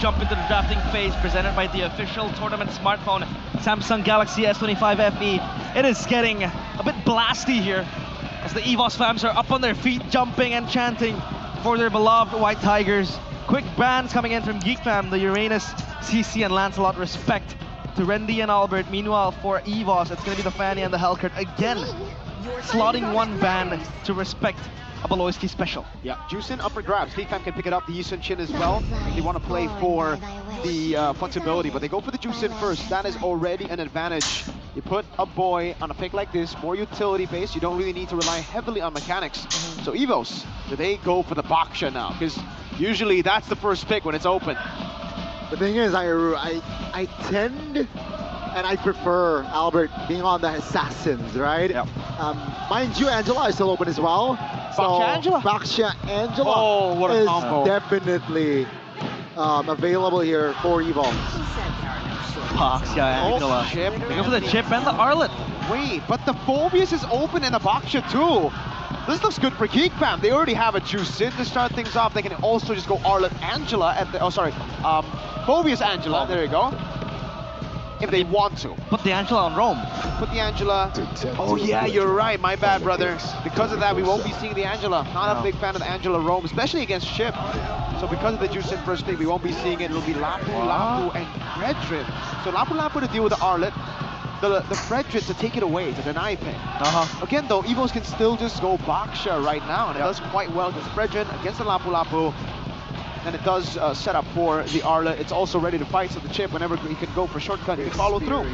Jump into the drafting phase presented by the official tournament smartphone Samsung Galaxy S25 FE. It is getting a bit blasty here as the Evos fans are up on their feet jumping and chanting for their beloved White Tigers. Quick bans coming in from Geek fam, the Uranus, CC and Lancelot. Respect to Rendy and Albert. Meanwhile for Evos, it's going to be the Fanny and the Hellcurt again, slotting one ban to respect a Beloyski special. Yeah, Juicin upper grabs. Geek fam can pick it up, the Yisun Chin as well. If they want to play for the flexibility, but they go for the Juicin first. That is already an advantage. You put a boy on a pick like this, more utility based. You don't really need to rely heavily on mechanics. So Evos, do they go for the Baksha now? Because usually that's the first pick when it's open. The thing is, I tend and I prefer Albert being on the Assassins, right? Yep. Mind you, Angela is still open as well. So Baksha Angela is definitely available here for Evos. Baksha Angela. They go for the chip and the Arlet. Wait, but the Phobius is open and the Baksha too. This looks good for Geek fam. They already have a Juicin to start things off. They can also just go Arlet Angela at the, Phobius Angela. There you go. If they want to. Put the Angela on Rome. Put the Angela. Oh yeah, you're right. My bad, brother. Because of that, we won't be seeing the Angela. Not a big fan of the Angela Rome, especially against Chip. So because of the Juicin first pick, we won't be seeing it. It'll be Lapu, Lapu, and Fredrin. So Lapu Lapu to deal with the Arlet. The Fredrin to take it away, to deny pick. Again though, Evos can still just go Baksha right now, and it does quite well against Fredrin, against the Lapu Lapu. And it does set up for the Arlet. It's also ready to fight, so the Chip, whenever he can go for shortcut, he can follow through.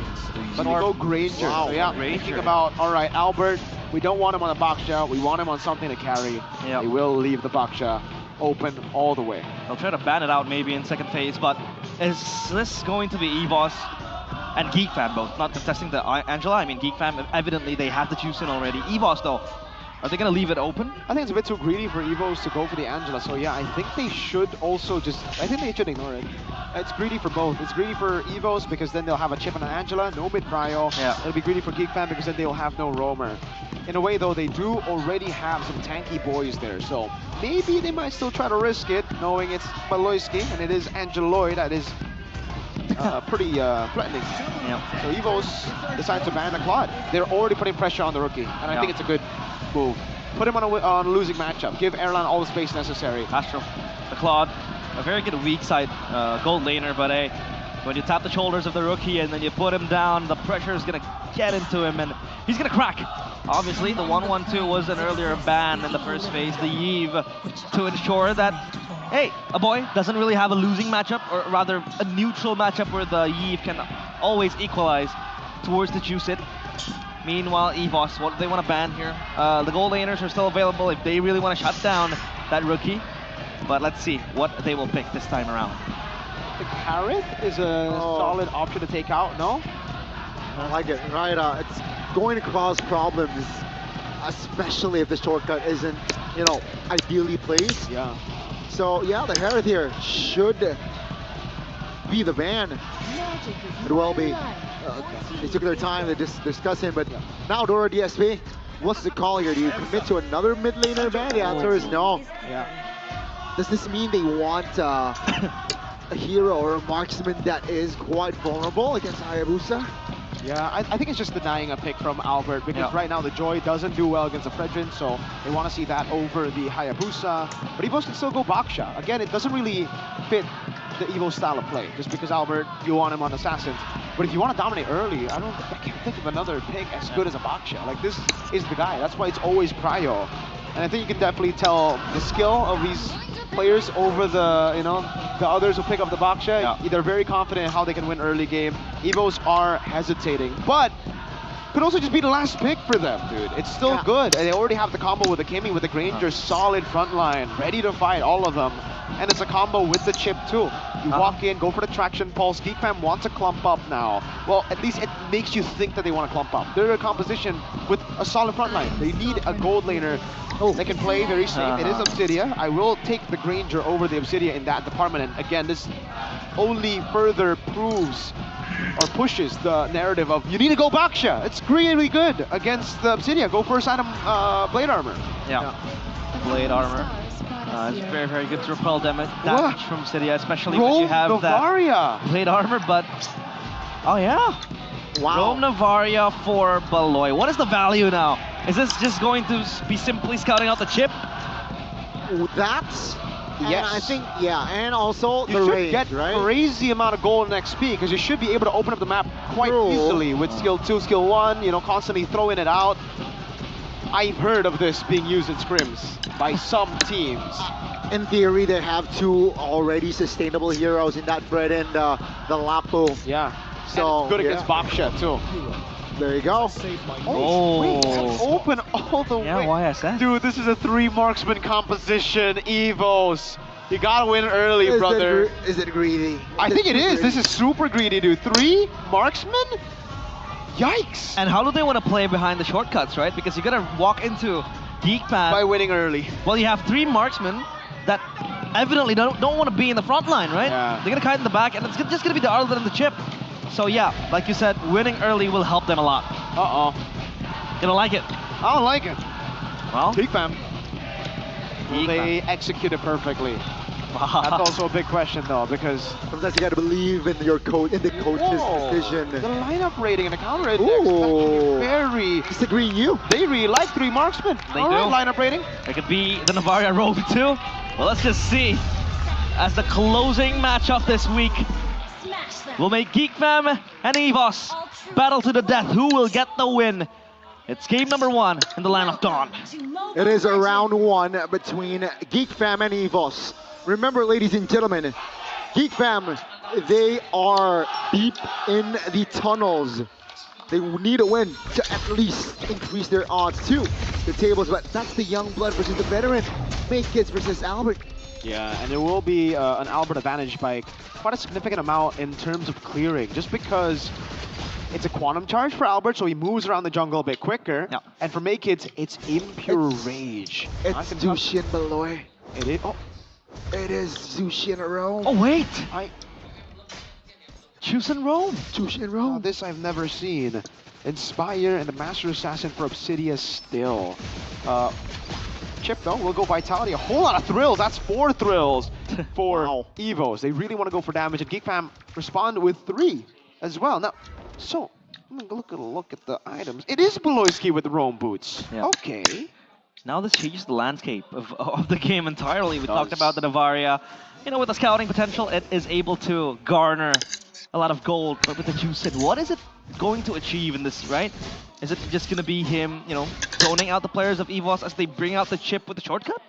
But we go Granger. Wow, so yeah, Granger. thinking about, all right, Albert, we don't want him on a Baksha, we want him on something to carry. Yep. He will leave the Baksha open all the way. They'll try to ban it out maybe in second phase, but is this going to be Evos and Geek fam both? Not contesting the Angela, I mean Geek fam, evidently they have the Juicin already. Evos though, are they going to leave it open? I think it's a bit too greedy for Evos to go for the Angela, so yeah, I think they should also just, I think they should ignore it. It's greedy for both. It's greedy for Evos because then they'll have a chip and an Angela, no mid-prio. Yeah. It'll be greedy for Geek fam because then they'll have no roamer. In a way though, they do already have some tanky boys there, so maybe they might still try to risk it, knowing it's Beloyski and it is Angeloid that is pretty threatening. Yeah. So Evos decide to ban the Claude. They're already putting pressure on the rookie, and I think it's a good move. Put him on a losing matchup. Give Erlan all the space necessary. That's true. The Claude, a very good weak side gold laner, but hey, when you tap the shoulders of the rookie and then you put him down, the pressure is going to get into him and he's going to crack. Obviously, the 1-1-2 was an earlier ban in the first phase, the Eve, to ensure that, hey, a boy doesn't really have a losing matchup, or rather a neutral matchup where the Eve can always equalize towards the Juicin. Meanwhile, Evos, what do they want to ban here? The gold laners are still available if they really want to shut down that rookie. But let's see what they will pick this time around. The Carrot is a solid option to take out, no? I like it, right? It's going to cause problems, especially if the shortcut isn't, ideally placed. Yeah. So yeah, the Herod here should be the ban. It will be. They took their time to discuss him, but now Dora DSP, what's the call here? Do you commit to another mid laner ban? The answer is no. Yeah. Does this mean they want a hero or a marksman that is quite vulnerable against Hayabusa? Yeah, I think it's just denying a pick from Albert because right now the Joy doesn't do well against the Fredrin, so they want to see that over the Hayabusa. But Evos can still go Baksha. Again, it doesn't really fit the Evo style of play, just because Albert, you want him on Assassins. But if you want to dominate early, I can't think of another pick as good as a Baksha. Like, this is the guy. That's why it's always prio. And I think you can definitely tell the skill of these players over the, the others who pick up the Baksha. Yeah. They're very confident in how they can win early game. Evos are hesitating, but could also just be the last pick for them, dude. It's still good, and they already have the combo with the Kimmy, with the Granger, solid front line, ready to fight, all of them. And it's a combo with the chip too. You walk in, go for the traction pulse. Geek fam wants to clump up now. Well, at least it makes you think that they want to clump up. They're a composition with a solid front line. They need a gold laner that can play very safe. It is Obsidia. I will take the Granger over the Obsidia in that department. And again, this only further proves or pushes the narrative of you need to go Baksha. It's really good against the Obsidia. Go first item blade armor. Yeah. Blade armor. It's very, very good to repel damage What? from Cydia, especially when Roll you have that Novaria. plate armor, but... Oh yeah! Wow. Roam Navaria for Baloy. What is the value now? Is this just going to be simply scouting out the chip? That's... And Yes. I think, yeah, and also You the should range, get right? crazy amount of gold and XP because you should be able to open up the map quite True. easily with skill 2, skill 1, you know, constantly throwing it out. I've heard of this being used in scrims by some teams. In theory, they have two already sustainable heroes in that Fred and the Lapo. Yeah. So, And good yeah. against Bobshet too. There you go. Oh. Wait, that's open all the Yeah, way. YSS. Dude, this is a 3 marksman composition. Evos. You gotta win early, brother. Is it greedy? I think it is. Greedy? This is super greedy, dude. 3 marksmen? Yikes. And how do they want to play behind the shortcuts, right? Because you gotta walk into Geek By Fan. winning early. Well, you have 3 marksmen that evidently don't want to be in the front line, right? Yeah. They're gonna kite in the back, and it's just gonna be the Arlden and the chip. So yeah, like you said, winning early will help them a lot. Uh-oh. Gonna like it. I don't like it. Well, Geek fam. Will Geek they execute it perfectly? That's also a big question though, because Sometimes you gotta believe in your coach, in the coach's Whoa, decision. the lineup rating and the counter rating Ooh. is actually very. Disagreeing you? They really like 3 marksmen. They All right, do. lineup rating. it could be the Navaria rogue too. Well, let's just see. As the closing match of this week, we'll make Geek Fam and Evos battle to the death. Who will get the win? It's game number 1 in the Land of Dawn. It is a round 1 between Geek Fam and Evos. Remember, ladies and gentlemen, Geek Fam, they are deep in the tunnels. They need a win to at least increase their odds to the tables, but that's the young blood versus the veteran. Mage Kids versus Albert. Yeah, and it will be an Albert advantage by quite a significant amount in terms of clearing, just because it's a quantum charge for Albert, so he moves around the jungle a bit quicker. Yeah. And for Make it's impure rage. I It's can tell- Zushin Beloy. It is. Oh, It is Zushin Rome. Oh wait, I. choose and roam. Zushin Oh, Rome. this I've never seen. Inspire and the Master Assassin for Obsidia still. Chip though, will go Vitality. A whole lot of thrills. That's 4 thrills for Wow. Evos. They really want to go for damage, and Geek Fam respond with 3 as well. Now, so I'm gonna look at the items. It is Beloyski with the Rome boots. Yeah. Okay. Now this changes the landscape of the game entirely. We talked Does. about the Navaria. You know, with the scouting potential, it is able to garner a lot of gold. But with the Juicid, what is it going to achieve in this, right? Is it just going to be him, you know, zoning out the players of Evos as they bring out the chip with the shortcut?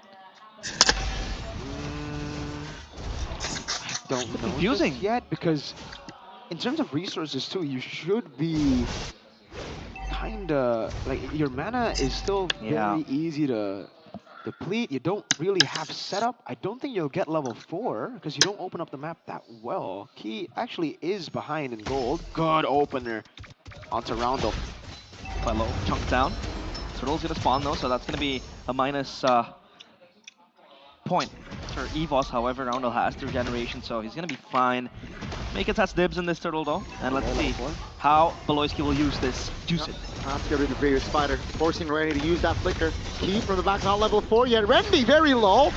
Don't know confusing. this yet, because in terms of resources too, you should be kinda like your mana is still Yeah. very easy to deplete. You don't really have setup. I don't think you'll get level 4 because you don't open up the map that well. Key actually is behind in gold. Good opener onto Roundel. Quite low, chunk down. Turtle's going to spawn though, so that's going to be a minus point for Evos. However, Roundel has the regeneration, so he's going to be fine. Make it has dibs in this turtle though, and let's see how Beloyski will use this Juicid. Let's get rid of the bigger spider, forcing Randy to use that flicker. Key from the back, not level 4 yet. Randy very low,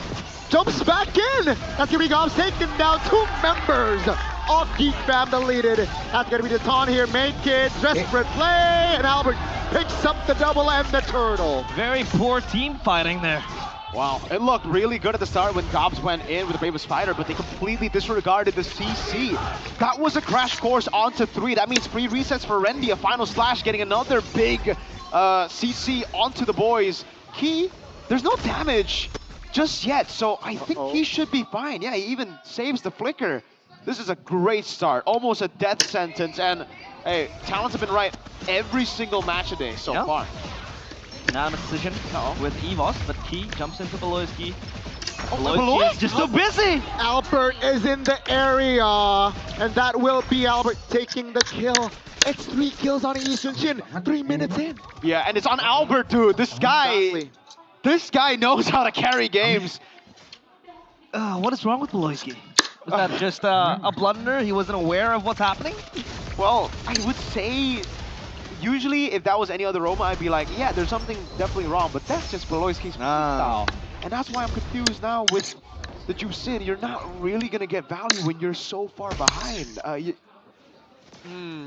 jumps back in. That's gonna be Gobbs taking down 2 members of Geek Fam deleted. That's gonna be the taunt here. Make it desperate play, and Albert picks up the double and the turtle. Very poor team fighting there. Wow, it looked really good at the start when Gobbs went in with the Bravest Fighter, but they completely disregarded the CC. That was a crash course onto 3. That means 3 resets for Rendy, a final slash, getting another big CC onto the boys. Key, there's no damage just yet, so I think he should be fine. Yeah, he even saves the flicker. This is a great start, almost a death sentence, and hey, talents have been right every single match today so far. Unanimous decision with Evos, but Key jumps into Beloyski. Oh, Beloyski is just too busy! Albert is in the area, and that will be Albert taking the kill. It's 3 kills on Eastern Shin, 3 minutes in. Yeah, and it's on Albert, dude. This guy knows how to carry games. What is wrong with Beloyski? Was that just a blunder? He wasn't aware of what's happening? Well, I would say, usually if that was any other Roma, I'd be like, yeah, there's something definitely wrong, but that's just Beloyski's style. And that's why I'm confused now with the Juicin. You're not really going to get value when you're so far behind.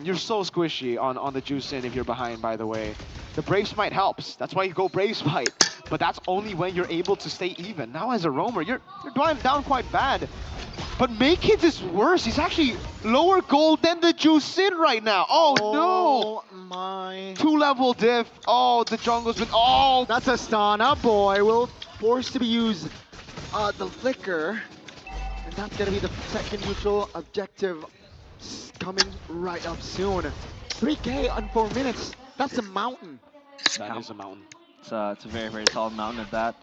You're so squishy on the Juicin if you're behind, by the way. The Brave Smite helps. That's why you go Brave Smite. But that's only when you're able to stay even. Now as a roamer, you're down quite bad. But Makekids is worse. He's actually lower gold than the Juicin right now. Oh no! My. 2-level diff. Oh, the jungle's been. Oh, That's a stun. Up, boy. Will force to be used the flicker. And that's going to be the second neutral objective coming right up soon. 3K on 4 minutes. That's a mountain. that is a mountain. It's a very, very solid mountain at that.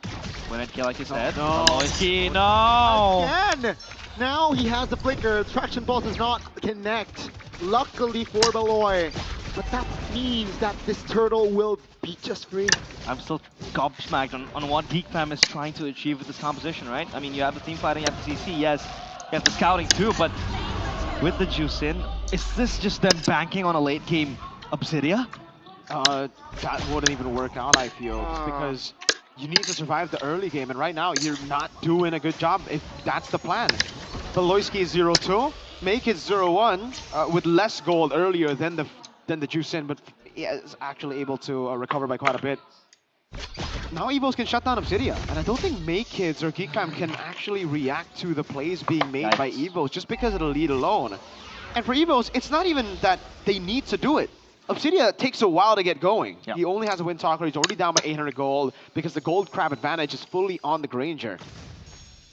Win it kill, like you said. no. Aloyski, no! Again! Now he has the flicker. Traction pulse does not connect. Luckily for Beloy. But that means that this turtle will be just free. I'm still gobsmacked on what Geek Fam is trying to achieve with this composition, right? I mean, you have the team fighting, you have the CC, yes. You have the scouting too, but with the Juicin, is this just them banking on a late game Obsidia? That wouldn't even work out, I feel, just because you need to survive the early game, and right now you're not doing a good job if that's the plan. Beloyski is 0-2, Make it 0-1 with less gold earlier than the Juicin, but he is actually able to recover by quite a bit. Now Evos can shut down Obsidia, and I don't think Makekids or Geek Fam can actually react to the plays being made by Evos just because of the lead alone. And for Evos, it's not even that they need to do it. Obsidia takes a while to get going. Yep. He only has a wind talker, he's already down by 800 gold because the gold crab advantage is fully on the Granger.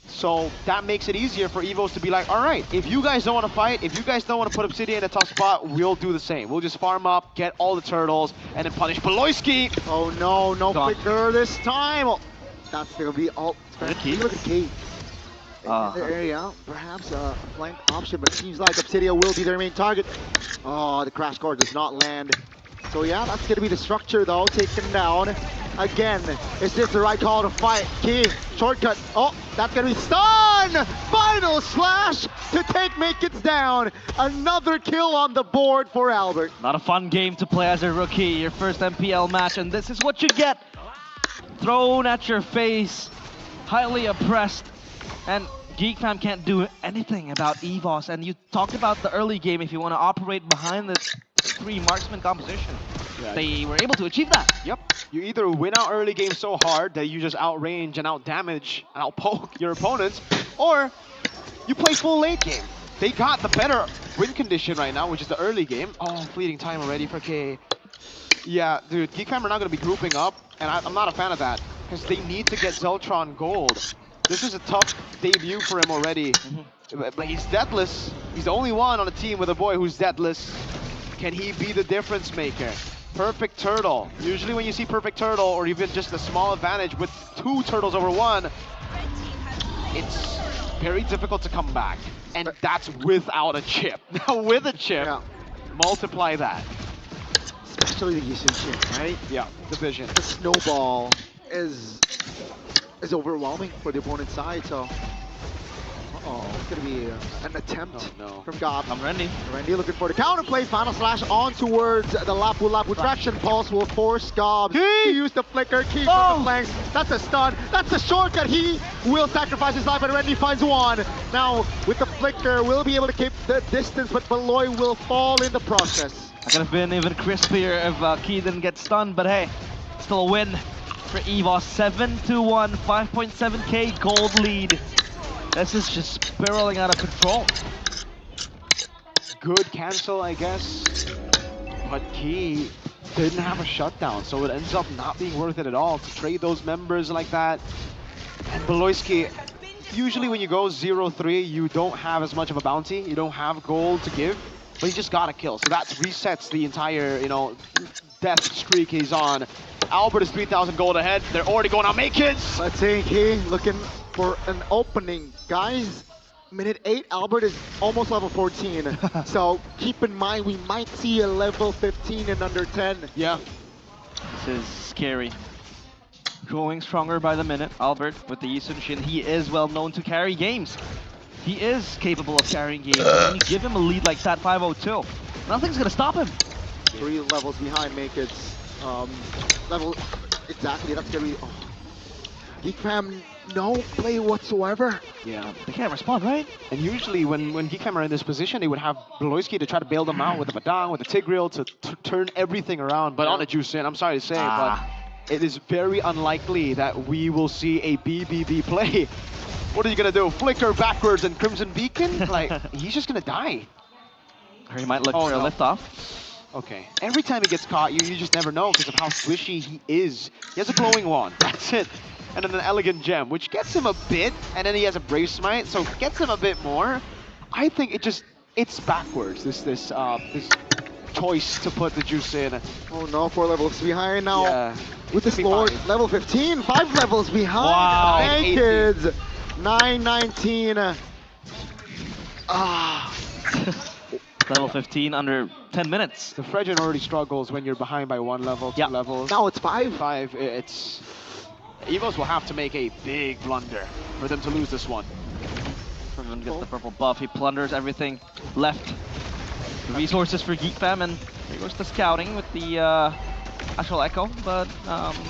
So that makes it easier for Evos to be like, all right, if you guys don't want to fight, if you guys don't want to put Obsidia in a tough spot, we'll do the same. We'll just farm up, get all the turtles, and then punish Beloyski. Oh no, no Gone. flicker this time. Oh, that's gonna be all. Look at Key. Look at Key. In the area, perhaps a flank option, but seems like Obsidia will be their main target. Oh, the crash core does not land. So yeah, that's gonna be the structure though, taken down. Again, is this the right call to fight? Key, shortcut. Oh, that's gonna be stun! Final slash to take Makekids down. Another kill on the board for Albert. Not a fun game to play as a rookie, your first MPL match, and this is what you get. Thrown at your face, highly oppressed, and Geek Fam can't do anything about Evos. And you talked about the early game if you want to operate behind the 3 marksman composition. Yeah. They were able to achieve that. Yep. You either win out early game so hard that you just outrange and outdamage and outpoke your opponents, or you play full late game. They got the better win condition right now, which is the early game. Oh, fleeting time already for K. Yeah, dude, Geek Fam are not going to be grouping up, and I'm not a fan of that, because they need to get Zeltron gold. This is a tough debut for him already. But he's deathless. He's the only one on a team with a boy who's deathless. Can he be the difference maker? Perfect turtle. Usually when you see perfect turtle, or even just a small advantage with 2 turtles over 1, it's very difficult to come back. And that's without a chip. Now with a chip, multiply that. Especially the Yusun chip, right? Yeah, the vision. The snowball is overwhelming for the opponent's side, so it's gonna be an attempt from Gob. I'm ready. Randy looking for the counterplay. Final slash on towards the Lapu Lapu. Traction pulse will force Gob to use the flicker. Key from the flanks. That's a stun. That's a shortcut. He will sacrifice his life, and Randy finds one. Now with the flicker, will be able to keep the distance, but Beloy will fall in the process. That could have been even crispier if Key didn't get stunned, but hey, still a win for Evos. 7-1, 5.7k gold lead. This is just spiraling out of control. Good cancel, I guess. But Key didn't have a shutdown, so it ends up not being worth it at all to trade those members like that. And Beloyski, usually when you go 0-3, you don't have as much of a bounty. You don't have gold to give, but he just got a kill. So that resets the entire, death streak he's on. Albert is 3,000 gold ahead. They're already going on Makekids. Let's see, Key looking for an opening. Guys, minute 8, Albert is almost level 14. So keep in mind, we might see a level 15 in under 10. Yeah. This is scary. Growing stronger by the minute. Albert with the Yisun Shin, he is well known to carry games. He is capable of carrying games. When you give him a lead like that 5-0-2, nothing's gonna stop him. 3 levels behind Makekids. Level, exactly, that's gonna be, Geek fam, no play whatsoever. Yeah. They can't respond, right? And usually when Geek Fam are in this position, they would have Beloyski to try to bail them out with the Badang, with the Tigreal to turn everything around. But on a Juicin, I'm sorry to say, but it is very unlikely that we will see a BBB play. What are you going to do? Flicker backwards and Crimson Beacon? Like, he's just going to die. Or he might look for a lift off. Okay. Every time he gets caught, you just never know because of how squishy he is. He has a glowing wand. That's it. And then an elegant gem, which gets him a bit, and then he has a brave smite, so gets him a bit more. I think it's backwards. This choice to put the juice in. Oh no, 4 levels behind now. Yeah. With this Lord, level 15, 5 levels behind. Wow. Hey kids, 919. Level 15 under 10 minutes. The Fredgen already struggles when you're behind by 1 level, 2 levels. Now it's 5. 5, it's... Evos will have to make a big blunder for them to lose this one. Everyone gets the purple buff. He plunders everything left. The resources for Geek Fam, and there goes the scouting with the Astral Echo, but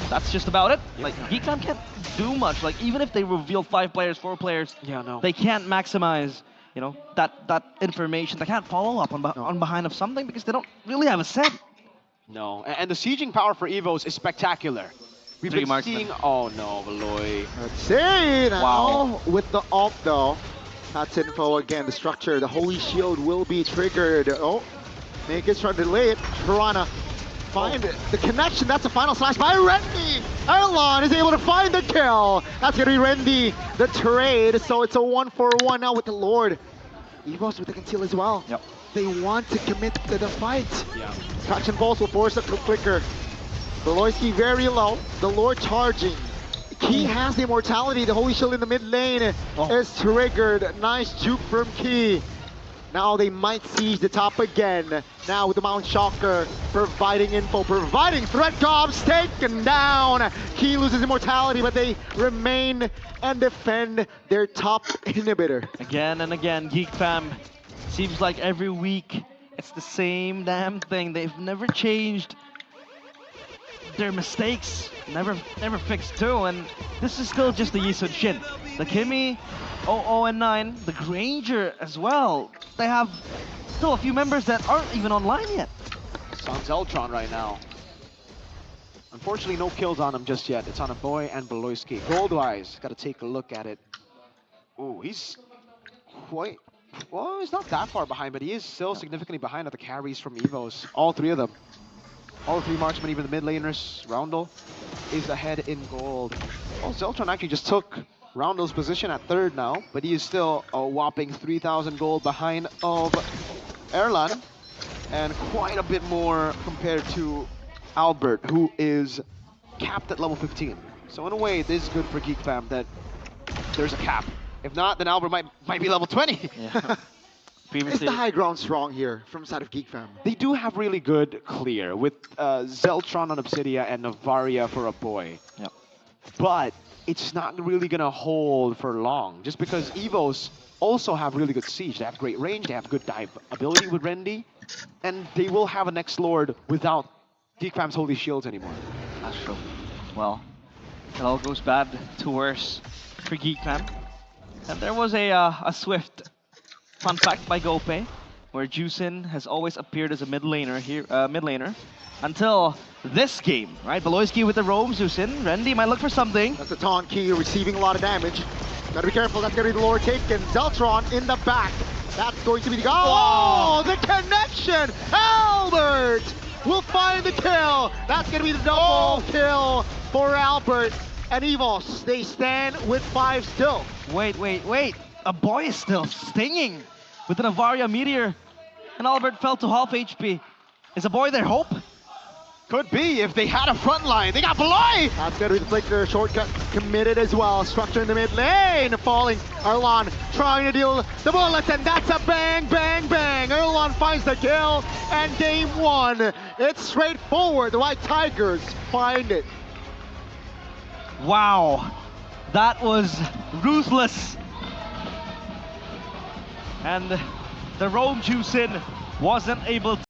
that's just about it. Like, Geek Fam can't do much. Like, even if they reveal 5 players, 4 players, they can't maximize, you know, that information. They can't follow up on behind of something because they don't really have a set. No, and the sieging power for Evos is spectacular. We've been seeing... Oh no, Valoy. Let's see now with the ult though. That's info again. The structure, the Holy Shield will be triggered. Oh, Mage's trying to delay it. Piranha find the connection. That's a final slash by Rendy. Erlon is able to find the kill. That's gonna be Rendy, the trade. So it's a 1-for-1 now with the Lord. Evos with the conceal as well. Yep. They want to commit to the fight. Yeah. Traction Pulse will force up the flicker. Beloyski very low, the Lord charging. Key has the immortality, the Holy Shield in the mid lane is triggered. Nice juke from Key. Now they might siege the top again. Now with the Mount Shocker providing info, providing threat gobs taken down. Key loses immortality, but they remain and defend their top inhibitor. Again and again, Geek Fam. Seems like every week it's the same damn thing. They've never changed. Their mistakes never fixed too, and this is still just the Yisun Shin. The Kimmy, 0-0-9, the Granger as well. They have still a few members that aren't even online yet. It's on Zeltron right now. Unfortunately, no kills on him just yet. It's on a boy and Beloyski. Gold-wise, got to take a look at it. Ooh, he's quite... Well, he's not that far behind, but he is still significantly behind at the carries from Evos. All 3 of them. All 3 marksmen, even the mid laners, Roundel is ahead in gold. Well, Zeltron actually just took Roundel's position at 3rd now, but he is still a whopping 3,000 gold behind of Erlan, and quite a bit more compared to Albert, who is capped at level 15. So in a way, it is good for Geek Fam that there's a cap. If not, then Albert might be level 20. Yeah. Is the high ground strong here from side of Geek Fam? They do have really good clear with Zeltron on Obsidia and Navaria for a boy. Yep. But it's not really going to hold for long, just because Evos also have really good siege. They have great range, they have good dive ability with Rendy, and they will have a next Lord without Geek Fam's Holy Shields anymore. That's true. Well, it all goes bad to worse for Geek Fam. And there was a swift fun fact by Gope, where Juicin has always appeared as a mid laner here, until this game, right? Beloyski with the roams, Juicin. Rendy might look for something. That's a taunt Key receiving a lot of damage. Gotta be careful, that's gonna be the Lord taken. Zeltron in the back. That's going to be the goal. Oh, the connection! Albert will find the kill. That's gonna be the double kill for Albert. And Evos, they stand with 5 still. Wait. A boy is still stinging with an Avaria Meteor, and Albert fell to half HP. Is a boy their hope? Could be if they had a front line. They got Beloy! That's gonna be the flicker, shortcut committed as well. Structure in the mid lane, falling. Erlon trying to deal the bullets, and that's a bang, bang, bang. Erlon finds the kill, and game 1. It's straightforward. The White Tigers find it. Wow, that was ruthless. And the Rome Juicin wasn't able to